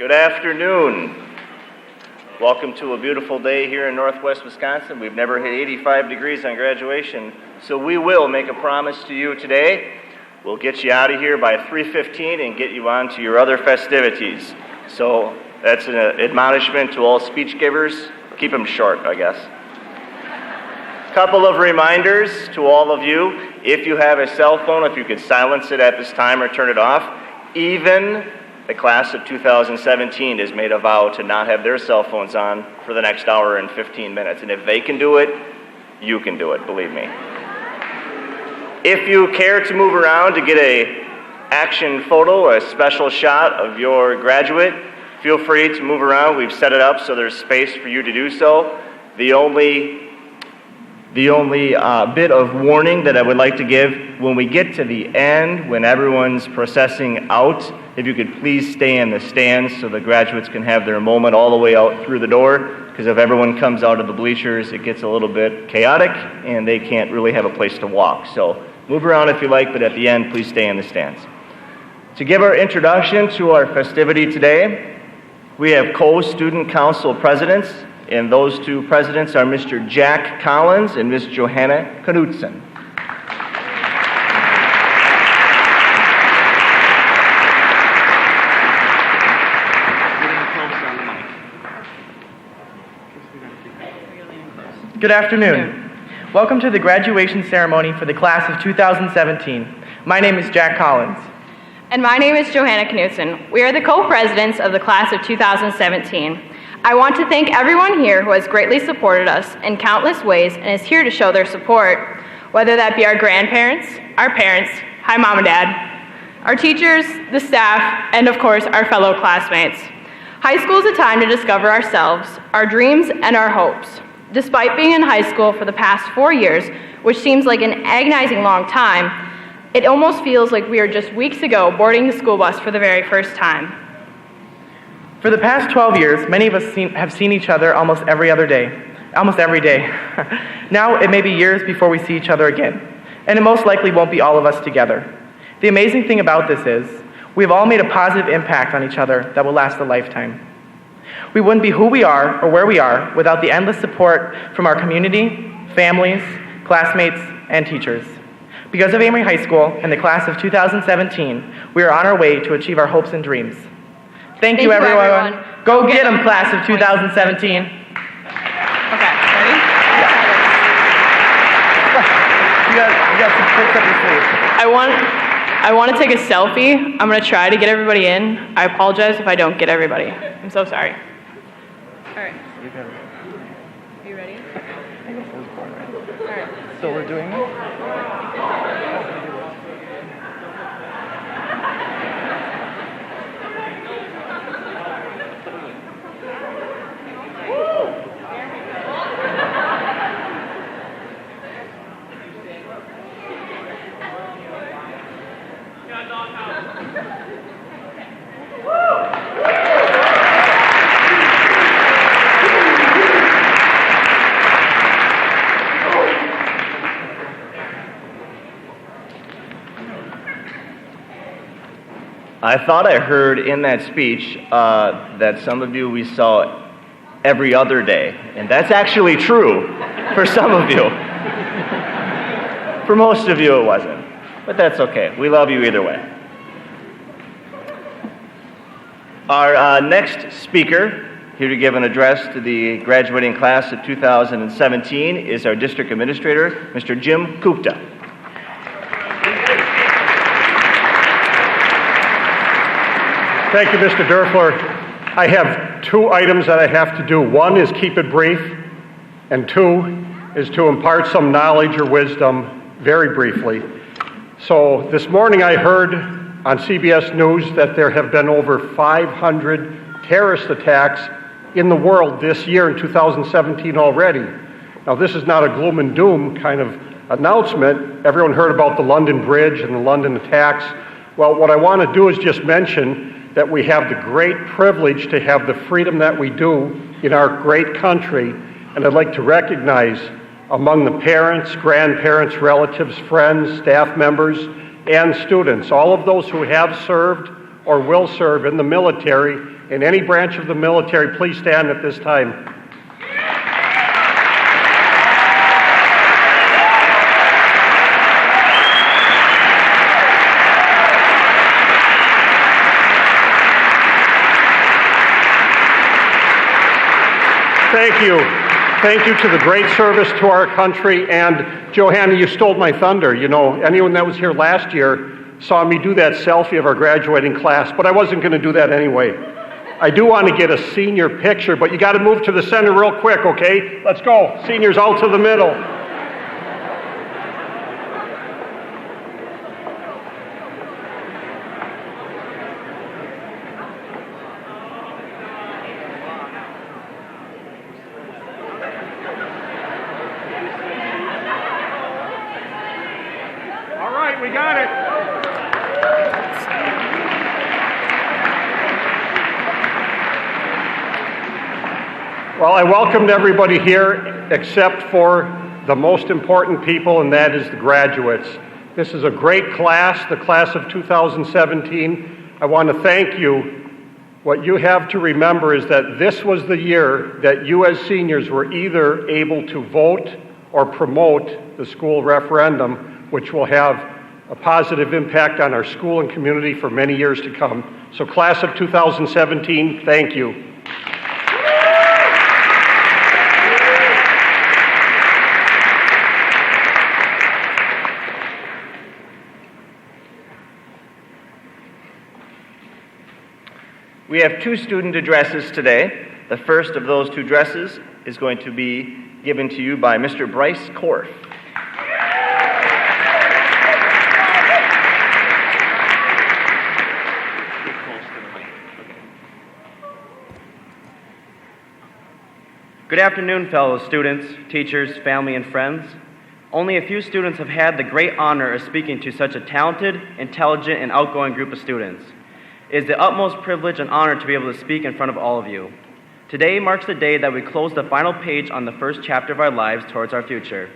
Good afternoon. Welcome to a beautiful day here in Northwest Wisconsin. We've never hit 85 degrees on graduation, so we will make a promise to you today. We'll get you out of here by 3:15 and get you on to your other festivities. So that's an admonishment to all speech givers. Keep them short, I guess. Couple of reminders to all of you. If you have a cell phone, if you could silence it at this time or turn it off. Even the class of 2017 has made a vow to not have their cell phones on for the next hour and 15 minutes. And if they can do it, you can do it, believe me. If you care to move around to get a action photo, a special shot of your graduate, feel free to move around. We've set it up so there's space for you to do so. The only bit of warning that I would like to give, when we get to the end, when everyone's processing out, if you could please stay in the stands so the graduates can have their moment all the way out through the door, because if everyone comes out of the bleachers, it gets a little bit chaotic and they can't really have a place to walk. So move around if you like, but at the end, please stay in the stands. To give our introduction to our festivity today, we have co-student council presidents, and those two presidents are Mr. Jack Collins and Ms. Johanna Knudsen. Good afternoon. Welcome to the graduation ceremony for the class of 2017. My name is Jack Collins. And my name is Johanna Knudsen. We are the co-presidents of the class of 2017. I want to thank everyone here who has greatly supported us in countless ways and is here to show their support, whether that be our grandparents, our parents, hi Mom and Dad, our teachers, the staff, and of course our fellow classmates. High school is a time to discover ourselves, our dreams, and our hopes. Despite being in high school for the past 4 years, which seems like an agonizing long time, it almost feels like we are just weeks ago boarding the school bus for the very first time. For the past 12 years, many of us have seen each other almost every day. Now it may be years before we see each other again, and it most likely won't be all of us together. The amazing thing about this is, we've all made a positive impact on each other that will last a lifetime. We wouldn't be who we are or where we are without the endless support from our community, families, classmates, and teachers. Because of Amery High School and the class of 2017, we are on our way to achieve our hopes and dreams. Thank you, everyone. Go get them, class of 2017. Okay, ready? Yeah. You got some tricks up your sleeve. I want to take a selfie. I'm going to try to get everybody in. I apologize if I don't get everybody. I'm so sorry. All right. You got it. Are you ready? I guess I was born right. All right. So we're doing it? I thought I heard in that speech that some of you we saw every other day, and that's actually true for some of you. For most of you it wasn't, but that's okay. We love you either way. Our next speaker, here to give an address to the graduating class of 2017, is our district administrator, Mr. Jim Gupta. Thank you, Mr. Derfler. I have 2 items that I have to do. 1 is keep it brief, and 2 is to impart some knowledge or wisdom very briefly. So this morning I heard on CBS News that there have been over 500 terrorist attacks in the world this year in 2017 already. Now this is not a gloom and doom kind of announcement. Everyone heard about the London Bridge and the London attacks. Well, what I want to do is just mention that we have the great privilege to have the freedom that we do in our great country, and I'd like to recognize among the parents, grandparents, relatives, friends, staff members, and students, all of those who have served or will serve in the military, in any branch of the military, please stand at this time. Thank you. Thank you to the great service to our country. And Johanna, you stole my thunder. You know, anyone that was here last year saw me do that selfie of our graduating class, but I wasn't going to do that anyway. I do want to get a senior picture, but you got to move to the center real quick, okay? Let's go. Seniors out to the middle. We got it. Well, I welcomed everybody here except for the most important people, and that is the graduates. This is a great class, the class of 2017. I want to thank you. What you have to remember is that this was the year that you as seniors were either able to vote or promote the school referendum, which will have a positive impact on our school and community for many years to come. So class of 2017, thank you. We have two student addresses today. The first of those two addresses is going to be given to you by Mr. Bryce Korf. Good afternoon, fellow students, teachers, family, and friends. Only a few students have had the great honor of speaking to such a talented, intelligent, and outgoing group of students. It is the utmost privilege and honor to be able to speak in front of all of you. Today marks the day that we close the final page on the first chapter of our lives towards our future.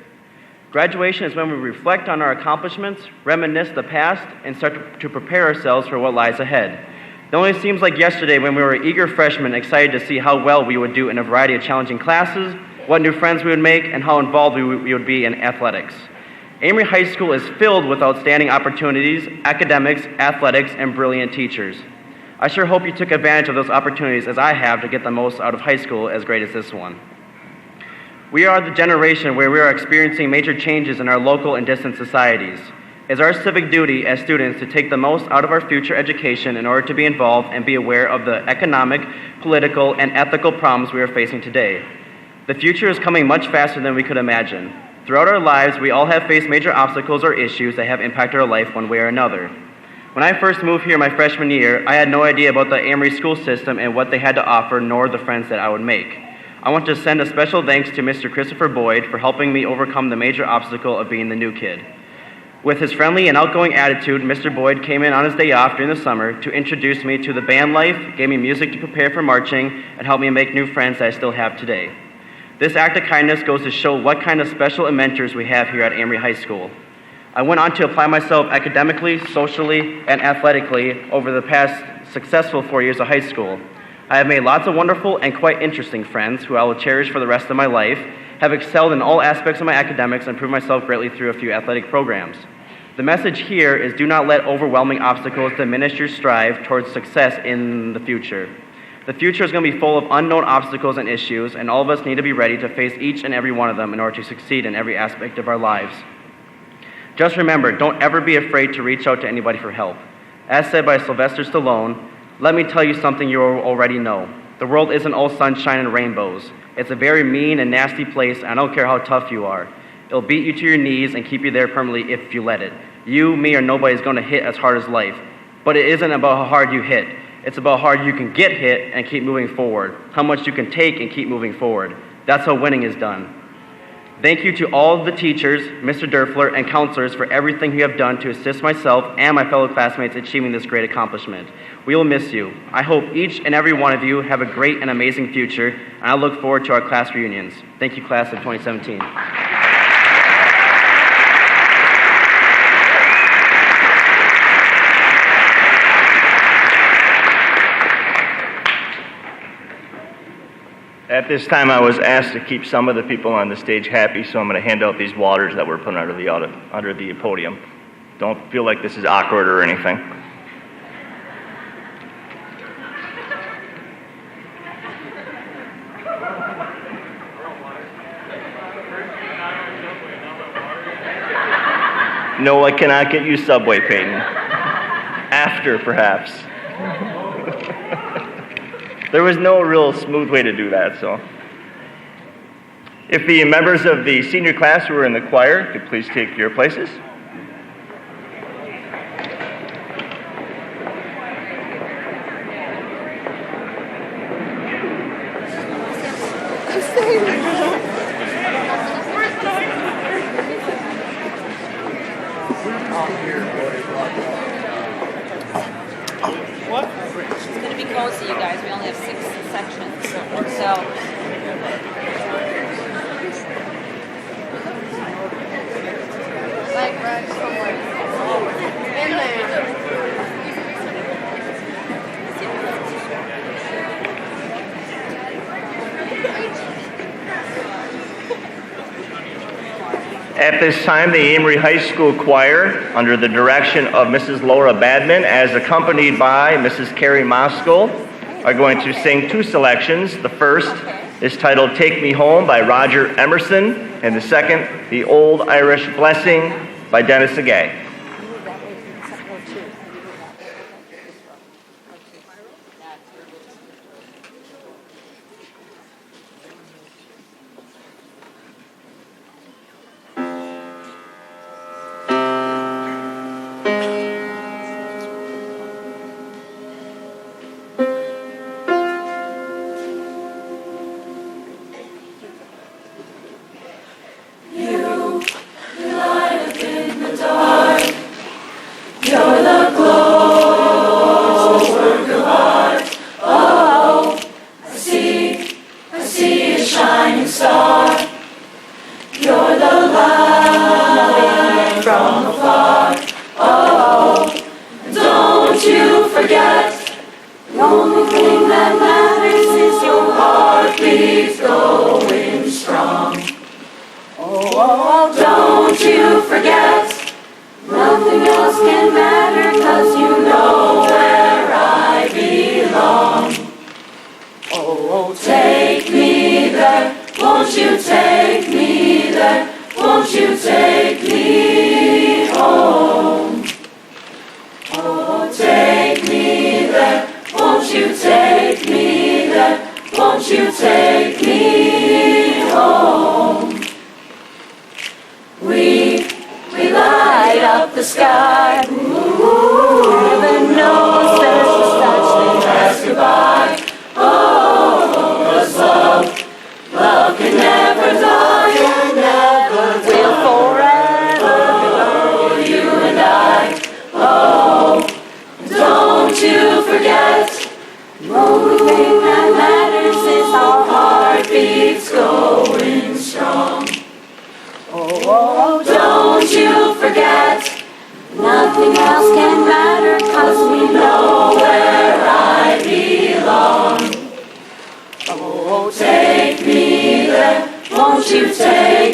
Graduation is when we reflect on our accomplishments, reminisce the past, and start to prepare ourselves for what lies ahead. It only seems like yesterday when we were eager freshmen excited to see how well we would do in a variety of challenging classes, what new friends we would make, and how involved we would be in athletics. Amery High School is filled with outstanding opportunities, academics, athletics, and brilliant teachers. I sure hope you took advantage of those opportunities as I have to get the most out of high school as great as this one. We are the generation where we are experiencing major changes in our local and distant societies. It's our civic duty as students to take the most out of our future education in order to be involved and be aware of the economic, political, and ethical problems we are facing today. The future is coming much faster than we could imagine. Throughout our lives, we all have faced major obstacles or issues that have impacted our life one way or another. When I first moved here my freshman year, I had no idea about the Amery school system and what they had to offer, nor the friends that I would make. I want to send a special thanks to Mr. Christopher Boyd for helping me overcome the major obstacle of being the new kid. With his friendly and outgoing attitude, Mr. Boyd came in on his day off during the summer to introduce me to the band life, gave me music to prepare for marching, and helped me make new friends that I still have today. This act of kindness goes to show what kind of special mentors we have here at Amery High School. I went on to apply myself academically, socially, and athletically over the past successful 4 years of high school. I have made lots of wonderful and quite interesting friends who I will cherish for the rest of my life, have excelled in all aspects of my academics, and proved myself greatly through a few athletic programs. The message here is do not let overwhelming obstacles diminish your strive towards success in the future. The future is going to be full of unknown obstacles and issues, and all of us need to be ready to face each and every one of them in order to succeed in every aspect of our lives. Just remember, don't ever be afraid to reach out to anybody for help. As said by Sylvester Stallone, let me tell you something you already know. The world isn't all sunshine and rainbows. It's a very mean and nasty place, and I don't care how tough you are. It'll beat you to your knees and keep you there permanently if you let it. You, me, or nobody is going to hit as hard as life. But it isn't about how hard you hit. It's about how hard you can get hit and keep moving forward. How much you can take and keep moving forward. That's how winning is done. Thank you to all of the teachers, Mr. Derfler, and counselors for everything you have done to assist myself and my fellow classmates achieving this great accomplishment. We will miss you. I hope each and every one of you have a great and amazing future, and I look forward to our class reunions. Thank you, class of 2017. At this time, I was asked to keep some of the people on the stage happy, so I'm going to hand out these waters that were put under the podium. Don't feel like this is awkward or anything. No, I cannot get you Subway, Peyton. After, perhaps. There was no real smooth way to do that, so. If the members of the senior class who are in the choir could please take your places. It's going to be cozy, you guys. We only have 6 sections. So. Like right somewhere. In there. At this time, the Amery High School Choir, under the direction of Mrs. Laura Badman, as accompanied by Mrs. Carrie Moskell, are going to sing 2 selections. The first is titled Take Me Home by Roger Emerson, and the second, The Old Irish Blessing by Dennis Agay. Oh, take me there, won't you take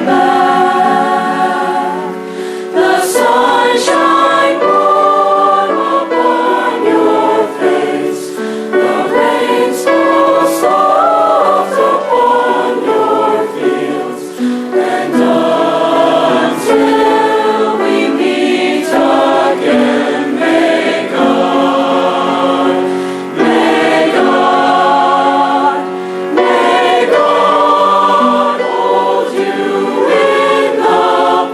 back. The sunshine warm upon your face, the rains fall soft upon your fields, and until we meet again, may God hold you in the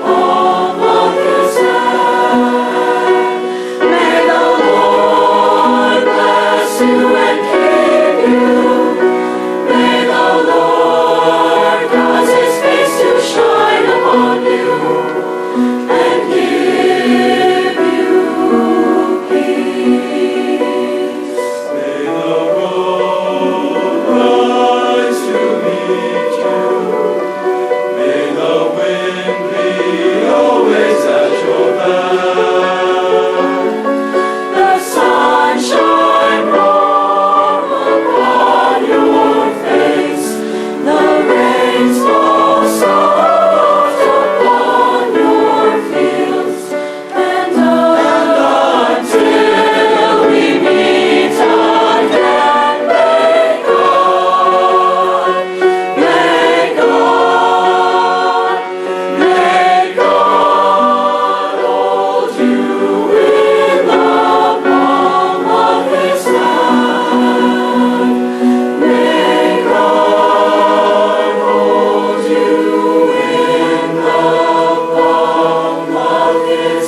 palm of His hand. May the Lord bless you and keep you. May the Lord cause His face to shine upon you and give you peace. May the road rise to meet you. May the wind be always at your back. The sunshine warm upon your face, the rains fall soft upon your fields, and until we meet again, may God hold you in the palm of His hand. May God hold you in the palm of His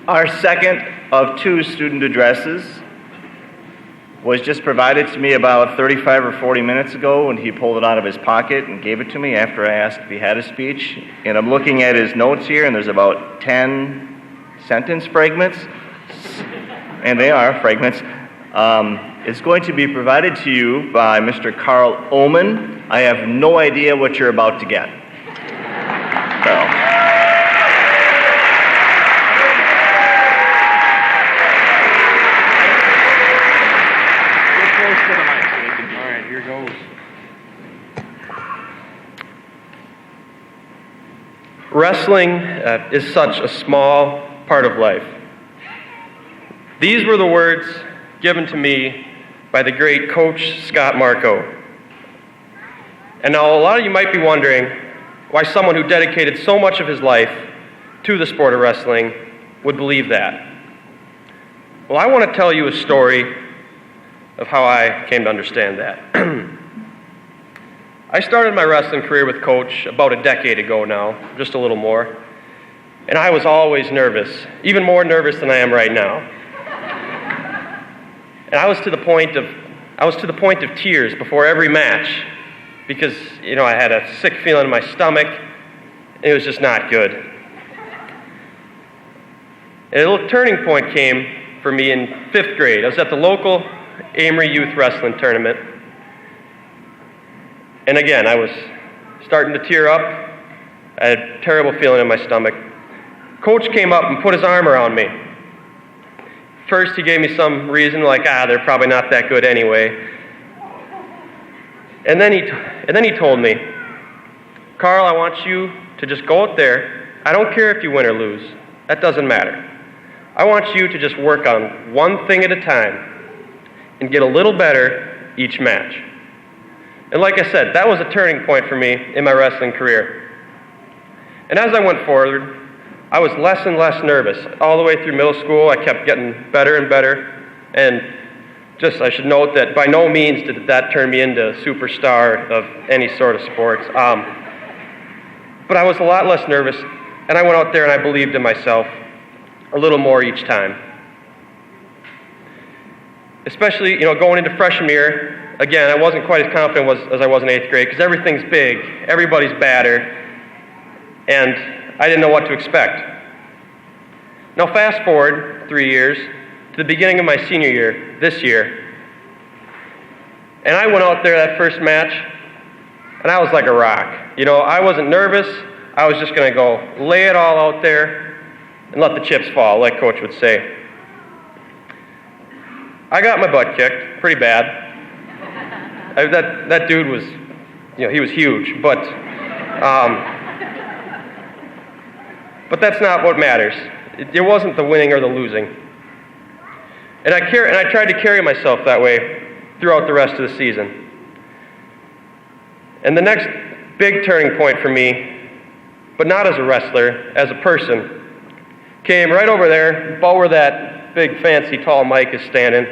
Our second of two student addresses was just provided to me about 35 or 40 minutes ago, and he pulled it out of his pocket and gave it to me after I asked if he had a speech. And I'm looking at his notes here, and there's about 10 sentence fragments, and they are fragments. It's going to be provided to you by Mr. Carl Oman. I have no idea what you're about to get. So. Wrestling is such a small part of life. These were the words given to me by the great Coach Scott Marco. And now a lot of you might be wondering why someone who dedicated so much of his life to the sport of wrestling would believe that. Well, I want to tell you a story of how I came to understand that. I started my wrestling career with Coach about a decade ago now, just a little more, and I was always nervous, even more nervous than I am right now. And I was to the point of tears before every match because, I had a sick feeling in my stomach, and it was just not good. And a little turning point came for me in 5th grade. I was at the local Amery youth wrestling tournament. And again, I was starting to tear up. I had a terrible feeling in my stomach. Coach came up and put his arm around me. First, he gave me some reason, like, they're probably not that good anyway. And then he told me, Carl, I want you to just go out there. I don't care if you win or lose. That doesn't matter. I want you to just work on one thing at a time and get a little better each match. And like I said, that was a turning point for me in my wrestling career. And as I went forward, I was less and less nervous. All the way through middle school, I kept getting better and better. And just, I should note that by no means did that turn me into a superstar of any sort of sports. But I was a lot less nervous, and I went out there and I believed in myself a little more each time. Especially, going into freshman year, again, I wasn't quite as confident as I was in 8th grade because everything's big, everybody's badder, and I didn't know what to expect. Now fast forward 3 years to the beginning of my senior year, this year, and I went out there that first match, and I was like a rock. I wasn't nervous. I was just going to go lay it all out there and let the chips fall, like Coach would say. I got my butt kicked pretty bad. That dude was, he was huge, but that's not what matters. It wasn't the winning or the losing. And I tried to carry myself that way throughout the rest of the season. And the next big turning point for me, but not as a wrestler, as a person, came right over there, about where that big fancy tall Mike is standing,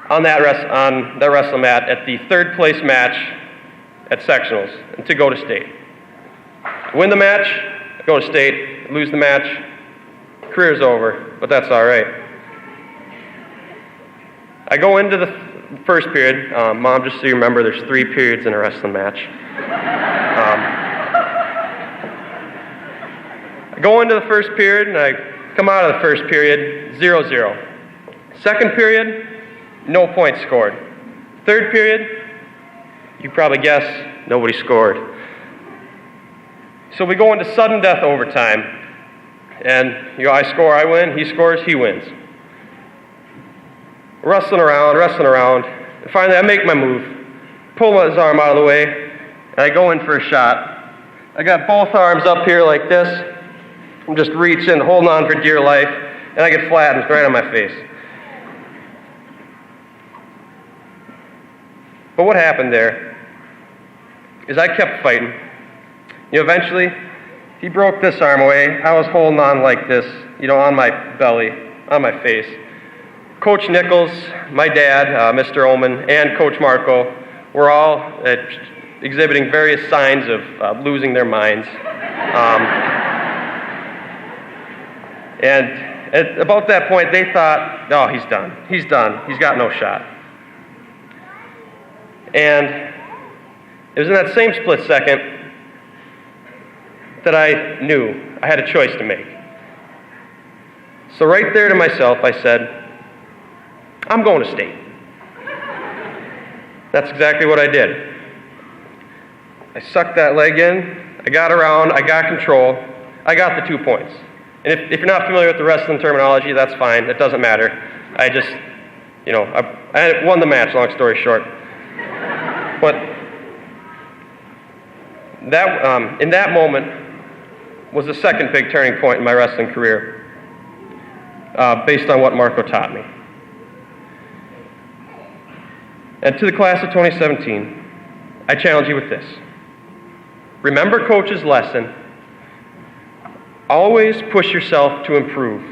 on that wrestle mat at the 3rd place match at sectionals, and to go to state. Win the match, go to state. Lose the match, career's over, but that's all right. I go into the first period. Mom, just so you remember, there's 3 periods in a wrestling match. I go into the first period, and I come out of the first period 0-0. Second period, no points scored. Third period, you probably guess, nobody scored. So we go into sudden death overtime, and I score, I win, he scores, he wins. Wrestling around, and finally I make my move, pull his arm out of the way, and I go in for a shot. I got both arms up here like this, I'm just reaching, holding on for dear life, and I get flattened right on my face. But what happened there is I kept fighting. Eventually, he broke this arm away. I was holding on like this, on my belly, on my face. Coach Nichols, my dad, Mr. Ullman, and Coach Marco were all exhibiting various signs of losing their minds. And at about that point, they thought, oh, he's done. He's got no shot. And it was in that same split second that I knew I had a choice to make. So right there to myself, I said, I'm going to state. That's exactly what I did. I sucked that leg in, I got around, I got control, I got the 2 points. And if you're not familiar with the wrestling terminology, that's fine, it doesn't matter. I just, I won the match, long story short. But that, in that moment was the second big turning point in my wrestling career, based on what Marco taught me. And to the class of 2017, I challenge you with this. Remember Coach's lesson. Always push yourself to improve,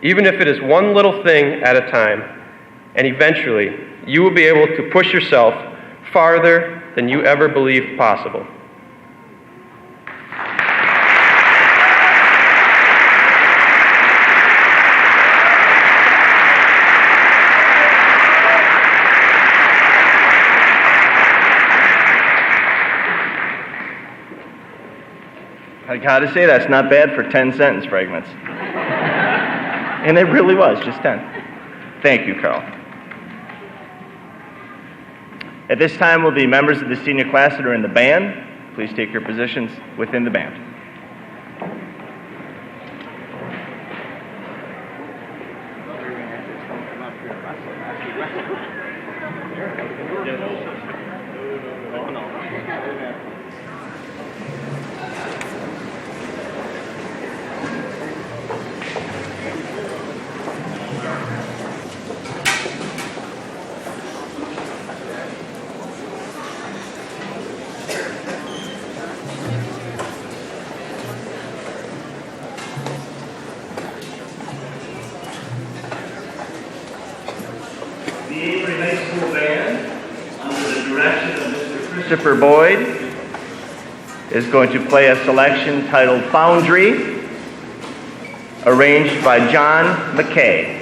even if it is one little thing at a time, and eventually you will be able to push yourself farther than you ever believed possible. I gotta say, that's not bad for 10 sentence fragments. And it really was, just 10. Thank you, Carl. At this time, will the members of the senior class that are in the band please take your positions within the band. Amery High School Band, under the direction of Mr. Christopher Boyd, is going to play a selection titled Foundry, arranged by John McKay.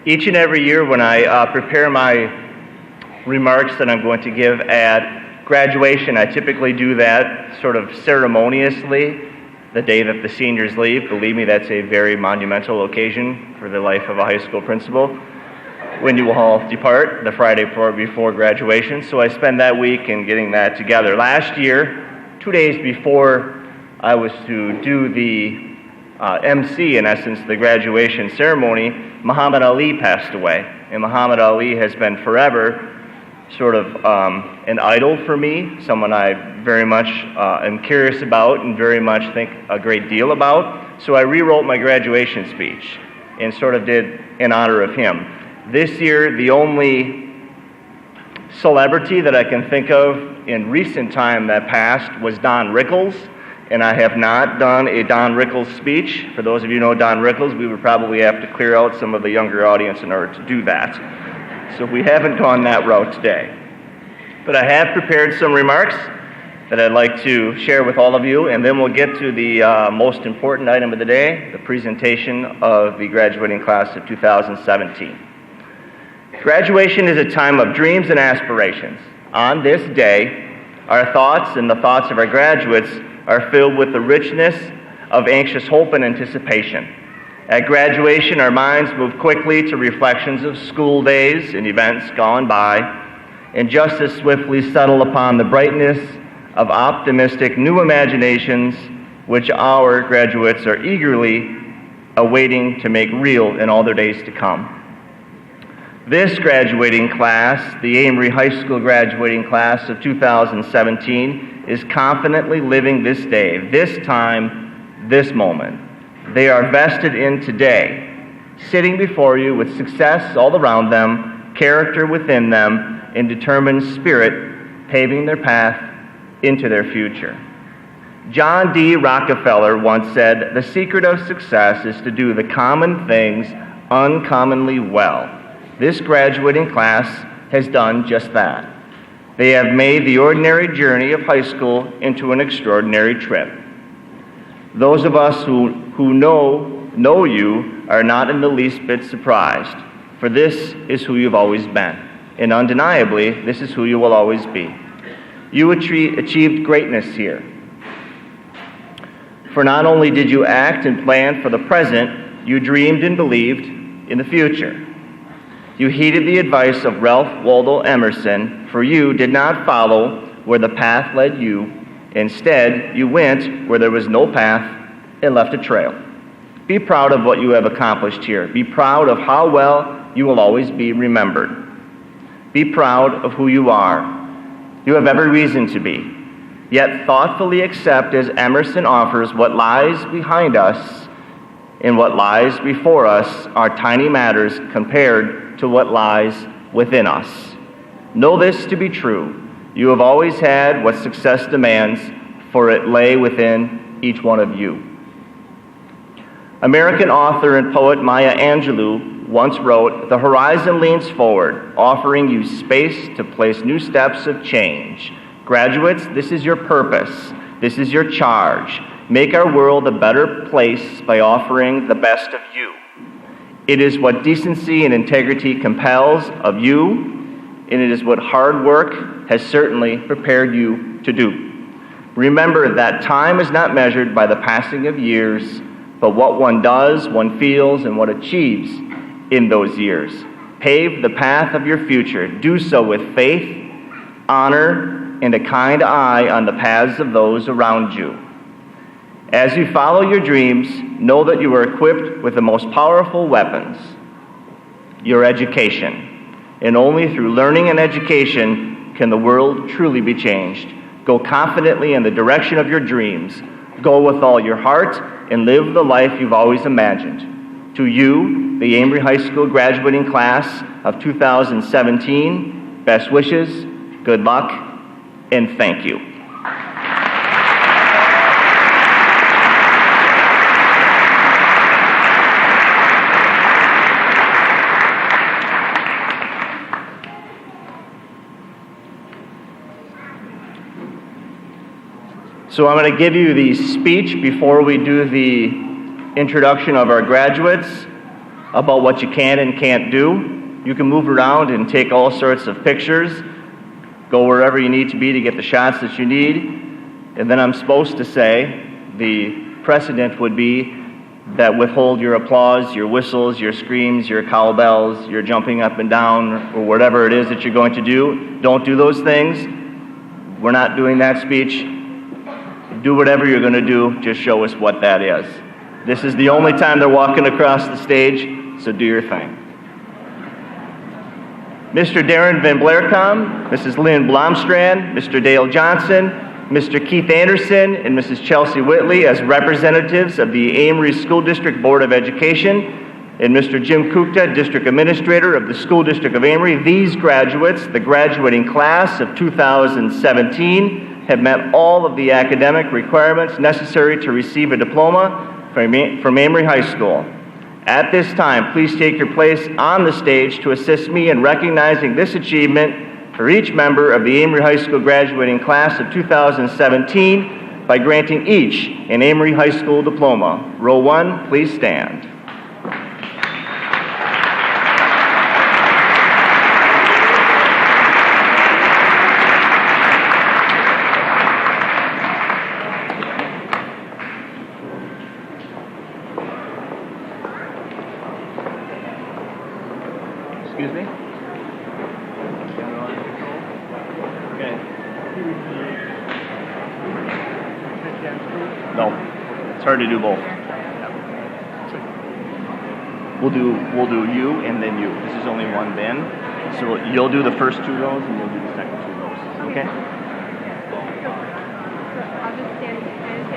Each and every year when I prepare my remarks that I'm going to give at graduation, I typically do that sort of ceremoniously the day that the seniors leave. Believe me, that's a very monumental occasion for the life of a high school principal when you all depart the Friday before graduation. So I spend that week in getting that together. Last year, 2 days before I was to do the MC, in essence, the graduation ceremony, Muhammad Ali passed away. And Muhammad Ali has been forever sort of an idol for me, someone I very much am curious about and very much think a great deal about. So I rewrote my graduation speech and sort of did in honor of him. This year, the only celebrity that I can think of in recent time that passed was Don Rickles, and I have not done a Don Rickles speech. For those of you who know Don Rickles, we would probably have to clear out some of the younger audience in order to do that. So we haven't gone that route today. But I have prepared some remarks that I'd like to share with all of you, and then we'll get to the most important item of the day, the presentation of the graduating class of 2017. Graduation is a time of dreams and aspirations. On this day, our thoughts and the thoughts of our graduates are filled with the richness of anxious hope and anticipation. At graduation, our minds move quickly to reflections of school days and events gone by, and just as swiftly settle upon the brightness of optimistic new imaginations which our graduates are eagerly awaiting to make real in all their days to come. This graduating class, the Amery High School graduating class of 2017, is confidently living this day, this time, this moment. They are vested in today, sitting before you with success all around them, character within them, and determined spirit paving their path into their future. John D. Rockefeller once said, "The secret of success is to do the common things uncommonly well." This graduating class has done just that. They have made the ordinary journey of high school into an extraordinary trip. Those of us who know you are not in the least bit surprised, for this is who you've always been, and undeniably, this is who you will always be. You achieved greatness here. For not only did you act and plan for the present, you dreamed and believed in the future. You heeded the advice of Ralph Waldo Emerson, for you did not follow where the path led you. Instead, you went where there was no path and left a trail. Be proud of what you have accomplished here. Be proud of how well you will always be remembered. Be proud of who you are. You have every reason to be. Yet thoughtfully accept, as Emerson offers, what lies behind us and what lies before us are tiny matters compared to what lies within us. Know this to be true. You have always had what success demands, for it lay within each one of you. American author and poet Maya Angelou once wrote, "The horizon leans forward, offering you space to place new steps of change. Graduates, this is your purpose. This is your charge. Make our world a better place by offering the best of you. It is what decency and integrity compels of you, and it is what hard work has certainly prepared you to do. Remember that time is not measured by the passing of years, but what one does, one feels, and what achieves in those years. Pave the path of your future. Do so with faith, honor, and a kind eye on the paths of those around you. As you follow your dreams, know that you are equipped with the most powerful weapons, your education. And only through learning and education can the world truly be changed. Go confidently in the direction of your dreams. Go with all your heart and live the life you've always imagined. To you, the Amery High School graduating class of 2017, best wishes, good luck, and thank you. So I'm going to give you the speech before we do the introduction of our graduates. about what you can and can't do. You can move around and take all sorts of pictures, go wherever you need to be to get the shots that you need. And then I'm supposed to say the precedent would be that withhold your applause, your whistles, your screams, your cowbells, your jumping up and down, or whatever it is that you're going to do. Don't do those things. We're not doing that speech. Do whatever you're going to do. Just show us what that is. This is the only time they're walking across the stage, so do your thing. Mr. Darren Van Blaircom, Mrs. Lynn Blomstrand, Mr. Dale Johnson, Mr. Keith Anderson, and Mrs. Chelsea Whitley as representatives of the Amery School District Board of Education, and Mr. Jim Kukta, District Administrator of the School District of Amery. These graduates, the graduating class of 2017, have met all of the academic requirements necessary to receive a diploma from Amery High School. At this time, please take your place on the stage to assist me in recognizing this achievement for each member of the Amery High School graduating class of 2017 by granting each an Amery High School diploma. Row 1, please stand. Excuse me? Okay. No, it's hard to do both. We'll do you and then you. This is only one bin, so you'll do the first 2 rows and you'll do the second 2 rows. Okay? I'll just stand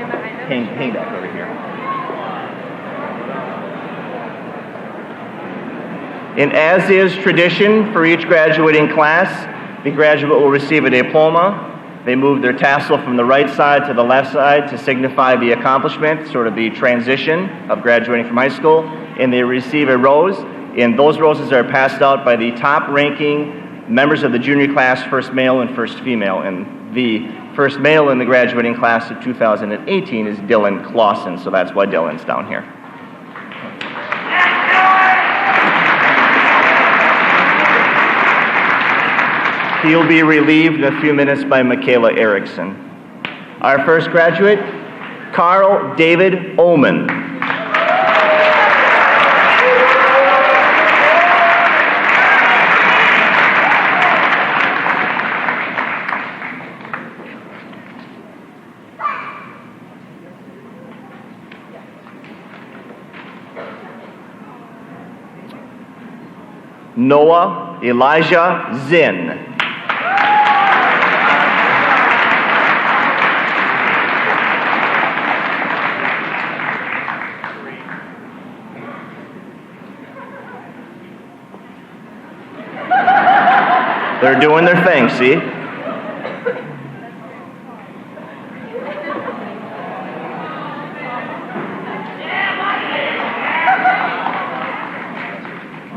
behind them. Hang that over here. And as is tradition for each graduating class, the graduate will receive a diploma. They move their tassel from the right side to the left side to signify the accomplishment, sort of the transition of graduating from high school, and they receive a rose, and those roses are passed out by the top-ranking members of the junior class, first male and first female, and the first male in the graduating class of 2018 is Dylan Clausen, so that's why Dylan's down here. He'll be relieved in a few minutes by Michaela Erickson. Our first graduate, Carl David Ullman. Noah Elijah Zinn. They're doing their thing, see?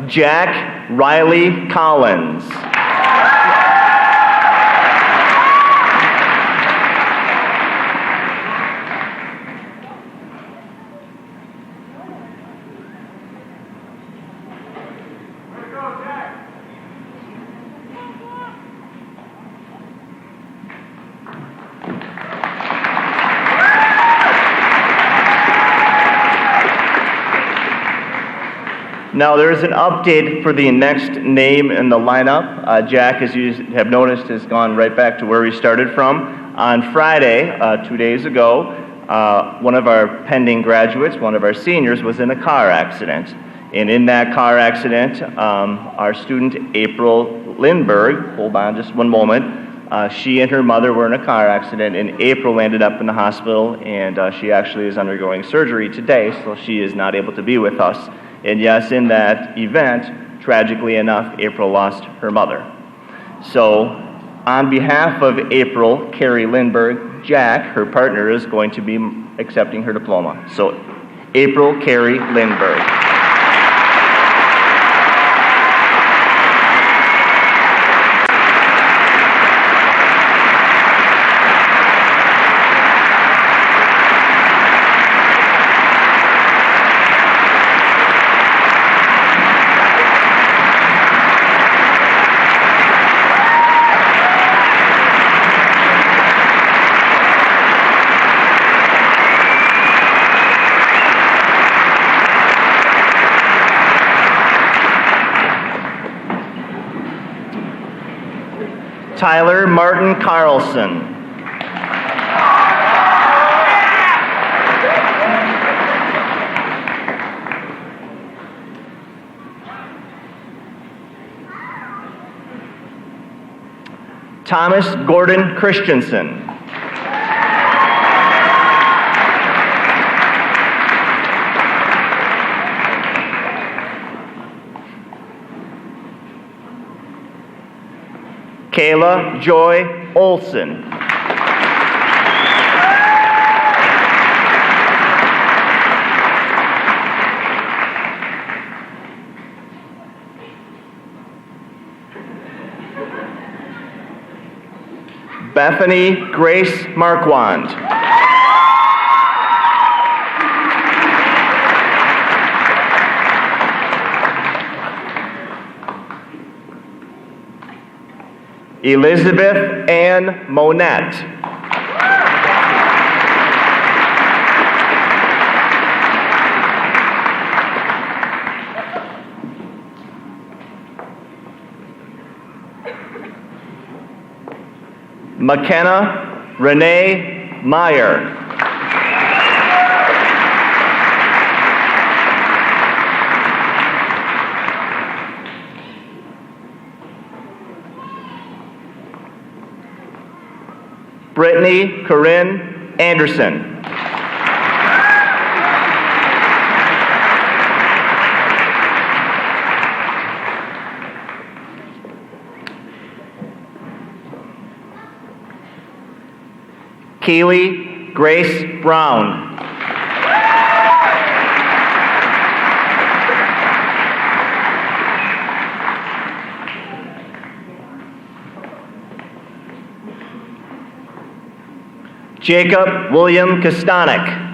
Jack Riley Collins. Now, there is an update for the next name in the lineup. Jack, as you have noticed, has gone right back to where he started from. On Friday, 2 days ago, one of our pending graduates, one of our seniors, was in a car accident. And in that car accident, our student, April Lindbergh, hold on just one moment, she and her mother were in a car accident, and April ended up in the hospital, and she actually is undergoing surgery today, so she is not able to be with us. And yes, in that event, tragically enough, April lost her mother. So, on behalf of April, Carrie Lindbergh, Jack, her partner, is going to be accepting her diploma. So, April Carrie Lindbergh. Tyler Martin Carlson. Thomas Gordon Christensen. Kayla Joy Olson. Bethany Grace Marquand. Elizabeth Ann Monette. McKenna Renee Meyer. Brittany Corinne Anderson. Keely Grace Brown. Jacob William Kostanek.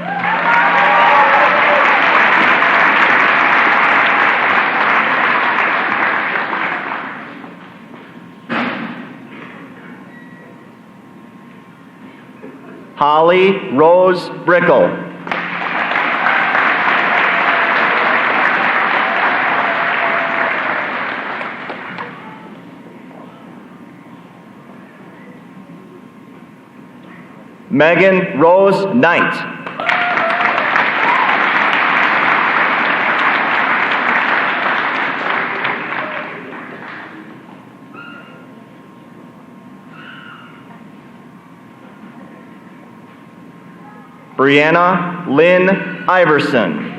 Holly Rose Brickle. Megan Rose Knight. Brianna Lynn Iverson.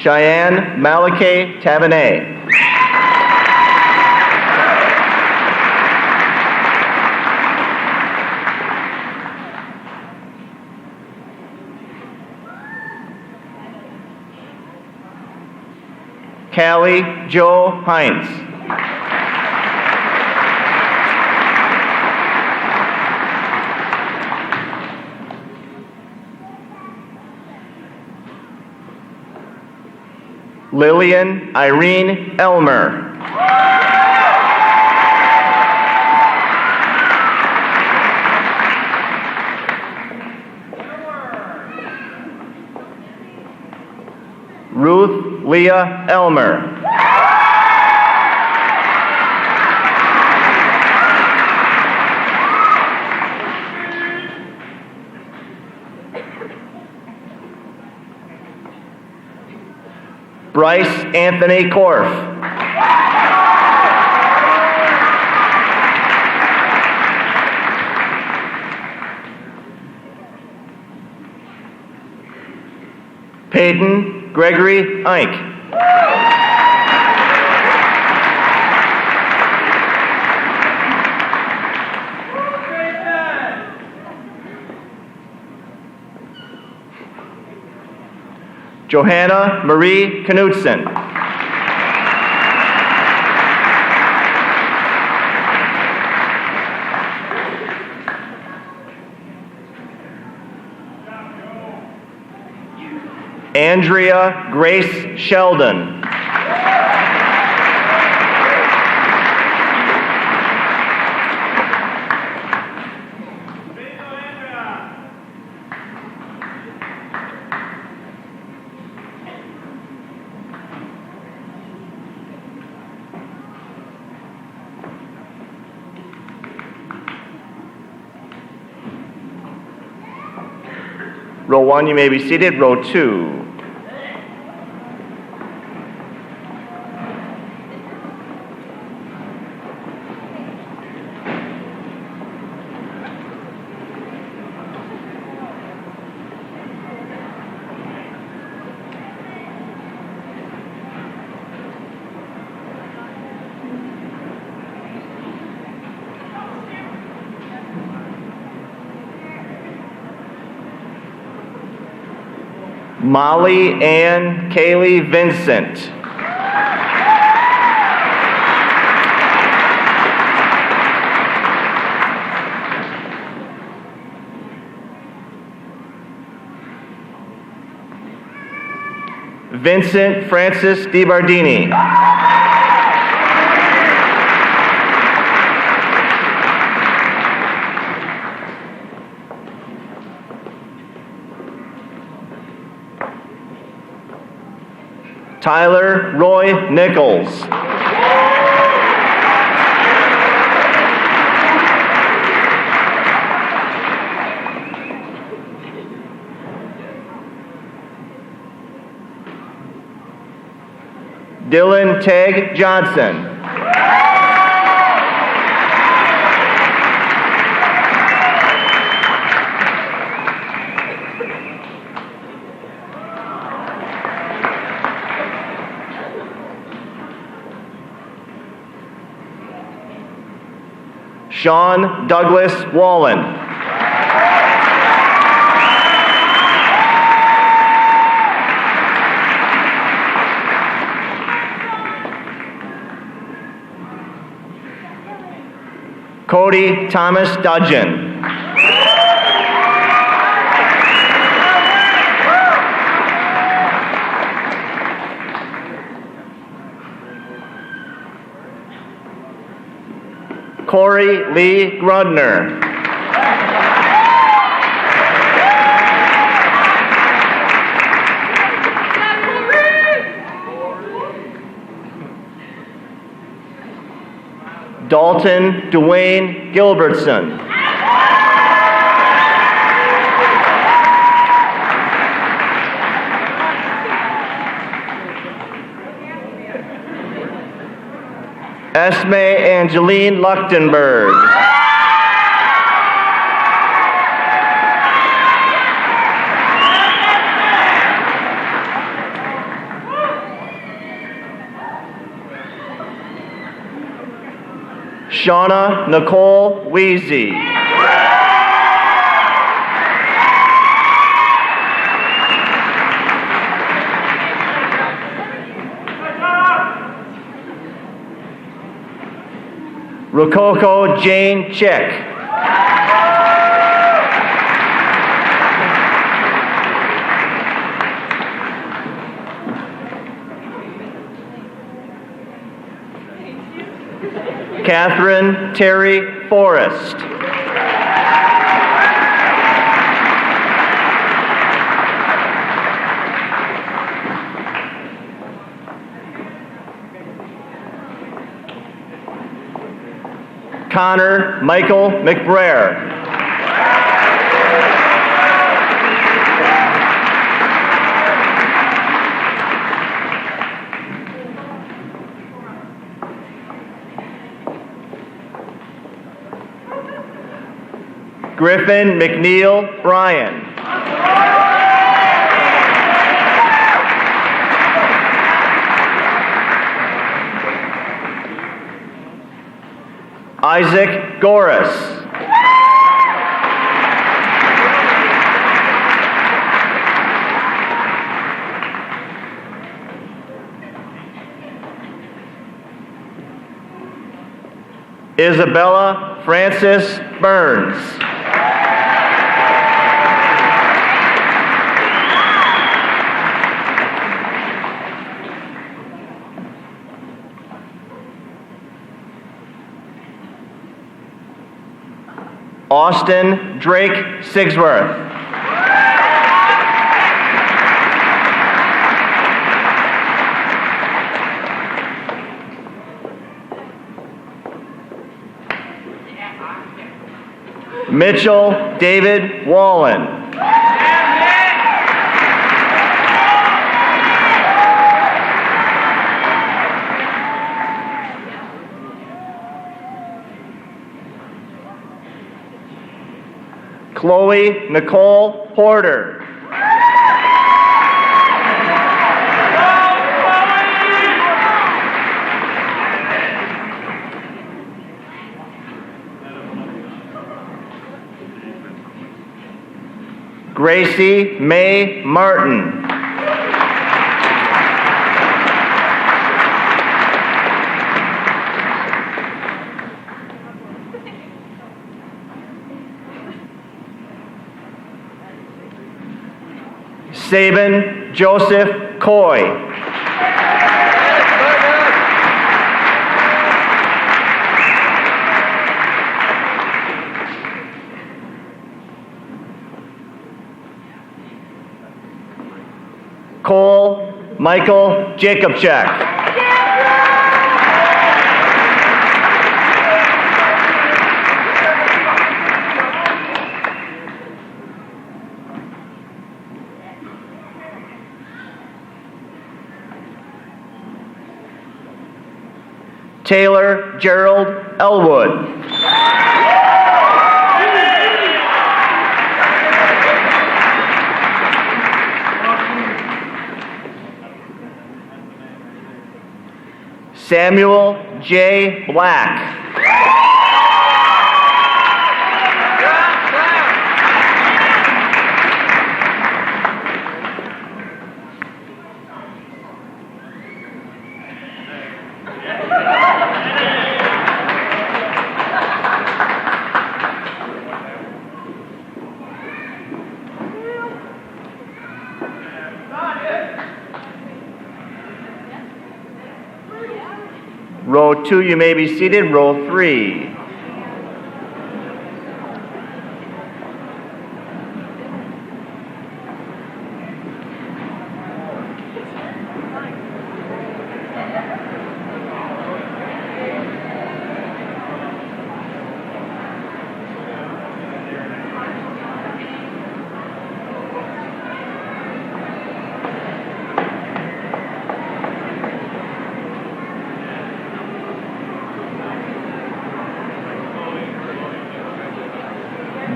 Cheyenne Malachi Tavenet. Callie Joe Heinz. Lillian Irene Elmer. Ruth Leah Elmer. Bryce Anthony Korf. Peyton Gregory Ike. Johanna Marie Knudsen. Andrea Grace Sheldon. Row 1, you may be seated. Row 2. Molly Ann Kaylee Vincent. Vincent Francis DiBardini. Tyler Roy Nichols. Dylan Tag Johnson. Sean Douglas Wallen. Cody Thomas Dudgeon. Corey Lee Grudner. Dalton Dwayne Gilbertson. Esme Angeline Luchtenberg. Shauna Nicole Weezy. Rococo Jane Chick. Catherine Terry Forrest. Connor Michael McBrayer. Griffin McNeil Bryan. Isaac Goris. Isabella Francis Burns. Austin Drake Sigsworth. Mitchell David Wallen. Chloe Nicole Porter. Gracie May Martin. Sabin Joseph Coy. Cole Michael Jacobchek. Taylor Gerald Elwood. Samuel J. Black. Row 2, you may be seated. Row 3.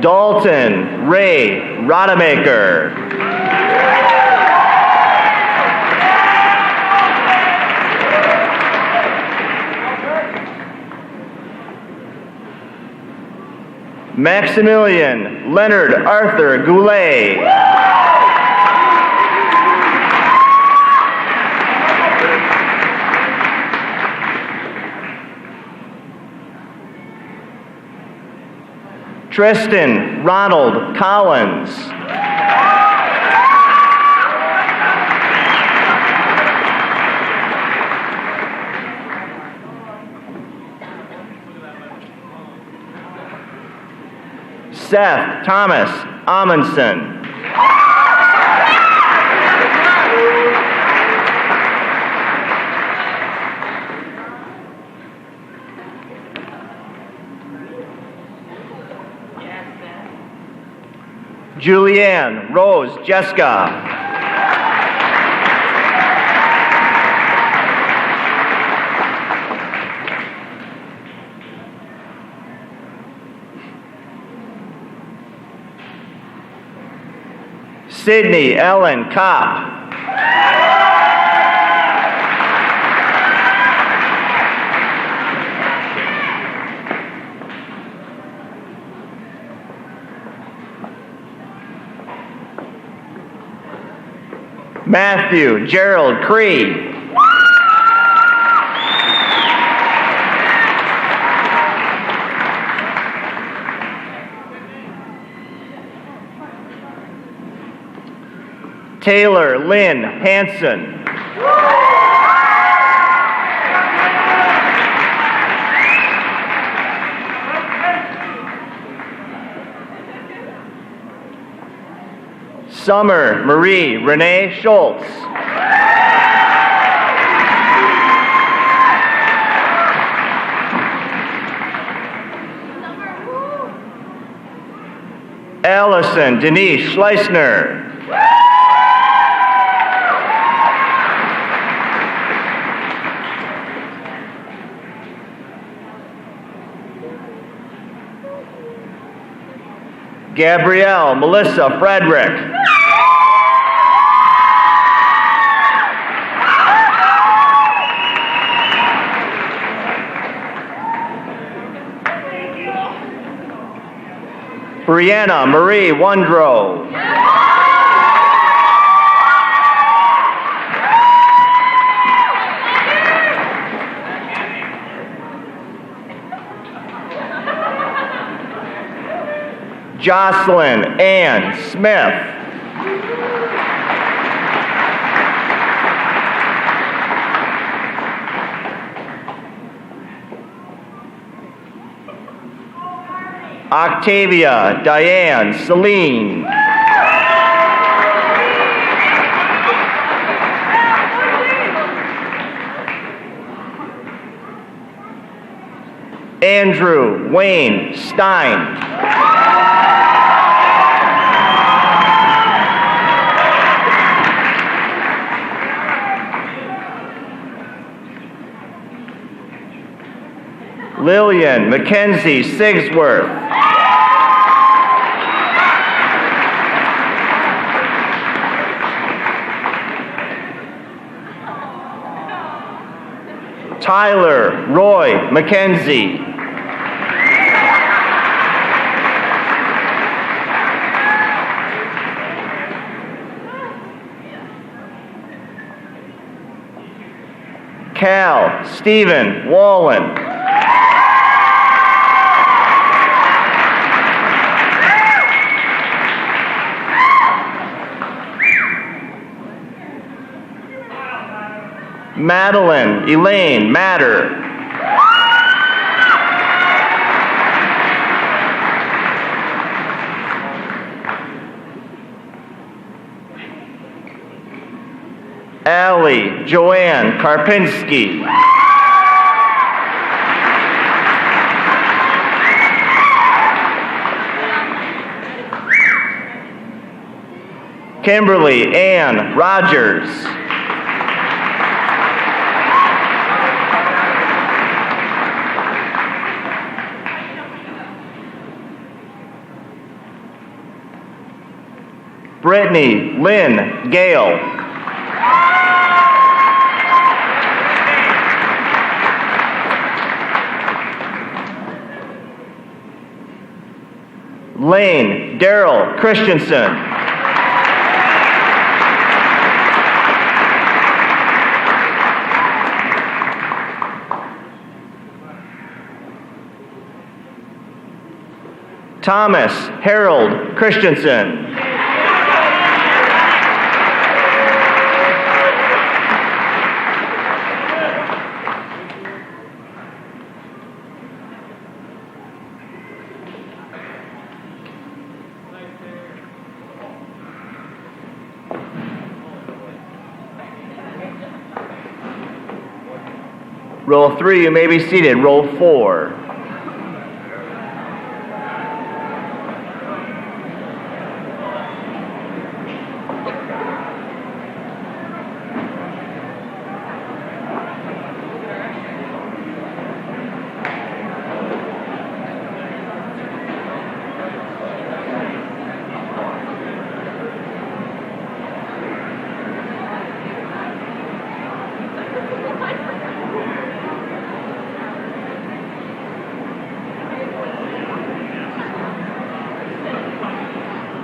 Dalton Ray Rodemaker. Maximilian Leonard Arthur Goulet. Tristan Ronald Collins. Seth Thomas Amundsen. Julianne Rose Jeska. Sydney Ellen Kopp. Matthew Gerald Cree. Taylor Lynn Hanson. Summer Marie Renee Schultz. Allison Denise Schleisner. Gabrielle Melissa Frederick. Brianna Marie Wondrow. Jocelyn Ann Smith. Octavia Diane Celine. Andrew Wayne Stein. Lillian Mackenzie Sigsworth. Tyler Roy Mackenzie. Cal Stephen Wallen. Madeline Elaine Matter. Allie Joanne Karpinski. Kimberly Ann Rogers. Brittany Lynn Gale. Lane Daryl Christensen. Thomas Harold Christensen. Row 3, you may be seated. Row 4.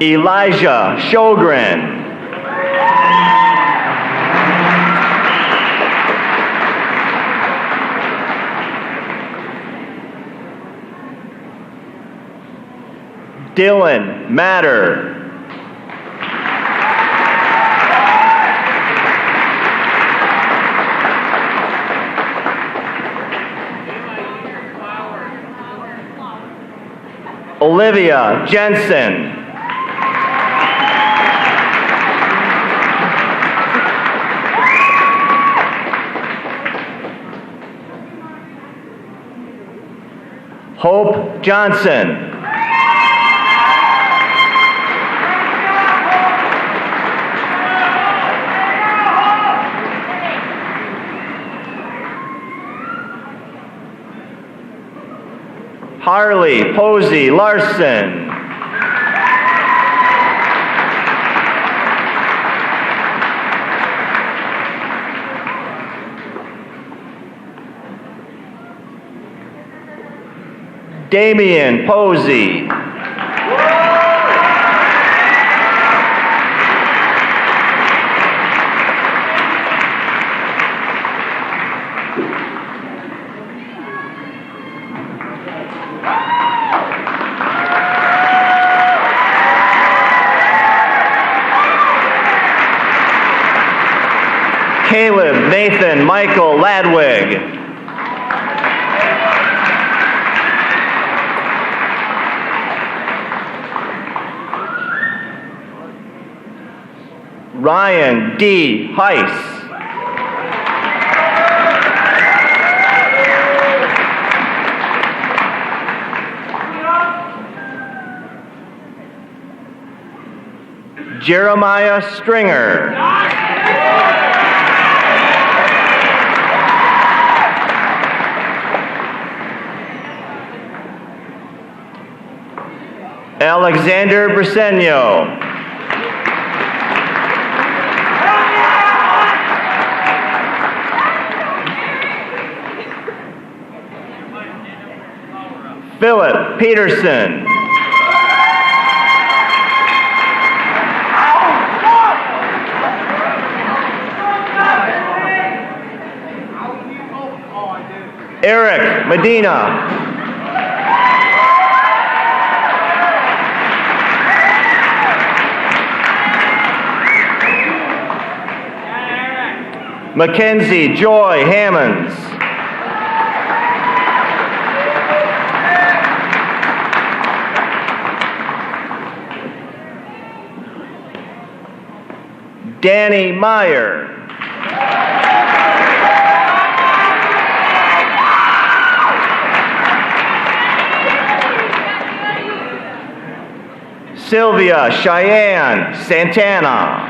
Elijah Shogren. Dylan Matter. Olivia Jensen. Hope Johnson. Harley Posey Larson. Damian Posey. Caleb Nathan Michael Ladwig. Ryan D. Heiss. Jeremiah Stringer. Alexander Briseño. Philip Peterson. Eric Medina. Mackenzie Joy Hammonds. Danny Meyer. Sylvia Cheyenne Santana.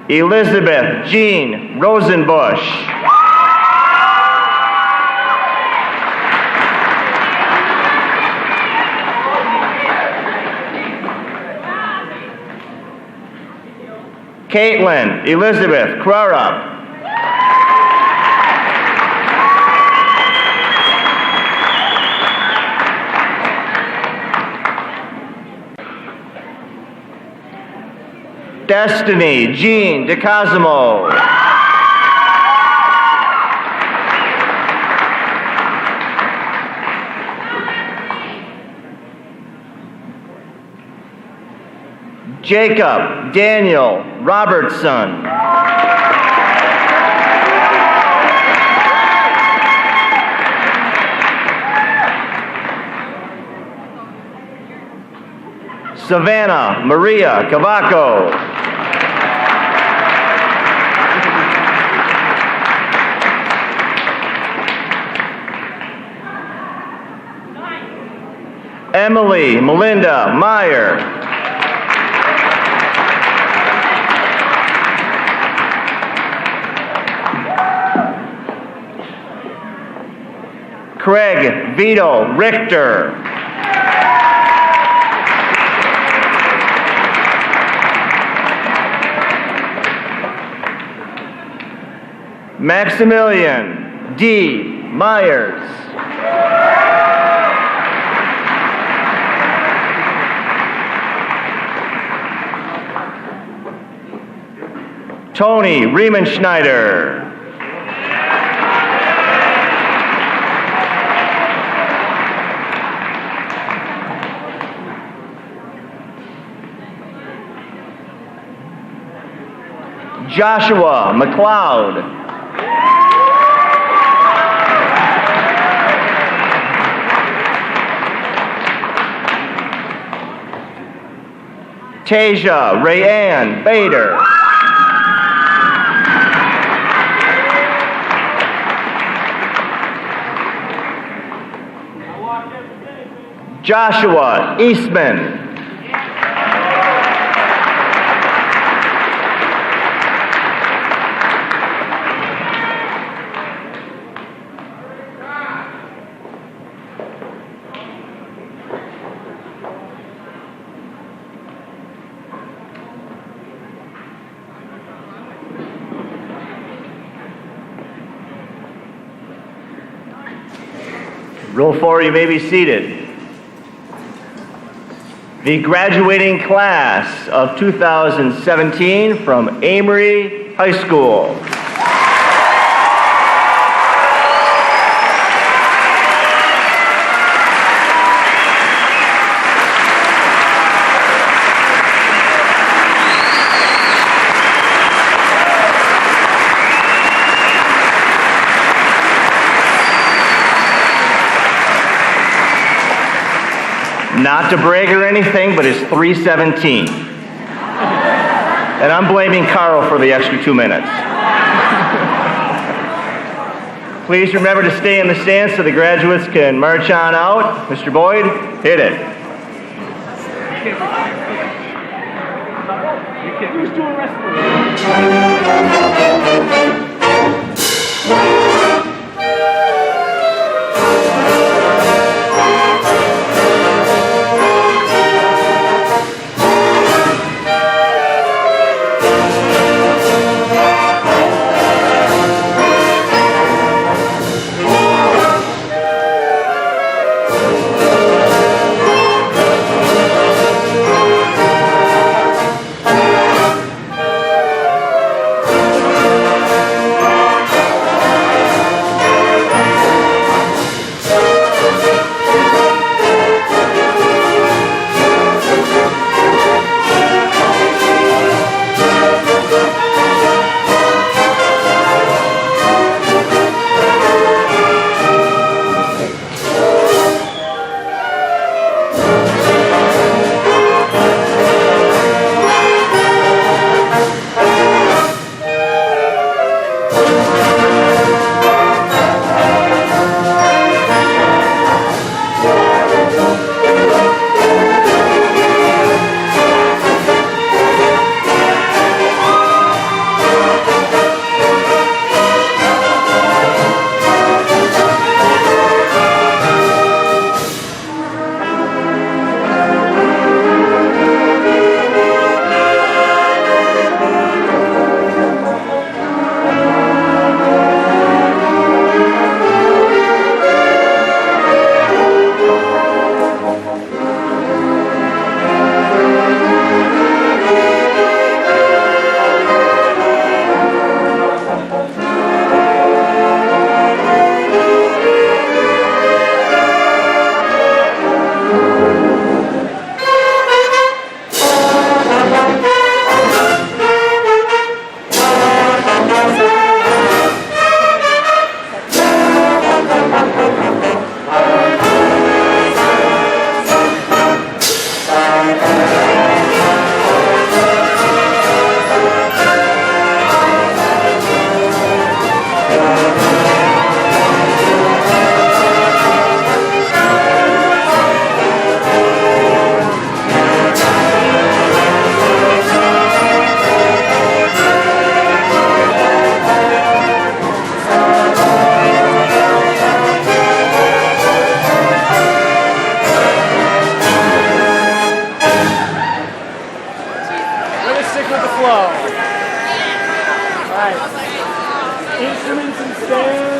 Elizabeth Jean Rosenbush. Caitlin Elizabeth Crurup. Destiny Jean DeCosimo. Jacob Daniel Robertson. Savannah Maria Cavaco. Emily Melinda Meyer. Craig Vito Richter. Maximilian D. Myers. Tony Riemenschneider. Joshua McLeod. Tasia Rayanne Bader. Joshua Eastman. Roll forward, you may be seated. The graduating class of 2017 from Amery High School. Not to brag or anything, but it's 3:17. And I'm blaming Carl for the extra 2 minutes. Please remember to stay in the stands so the graduates can march on out. Mr. Boyd, hit it. Who's doing Instruments and stands.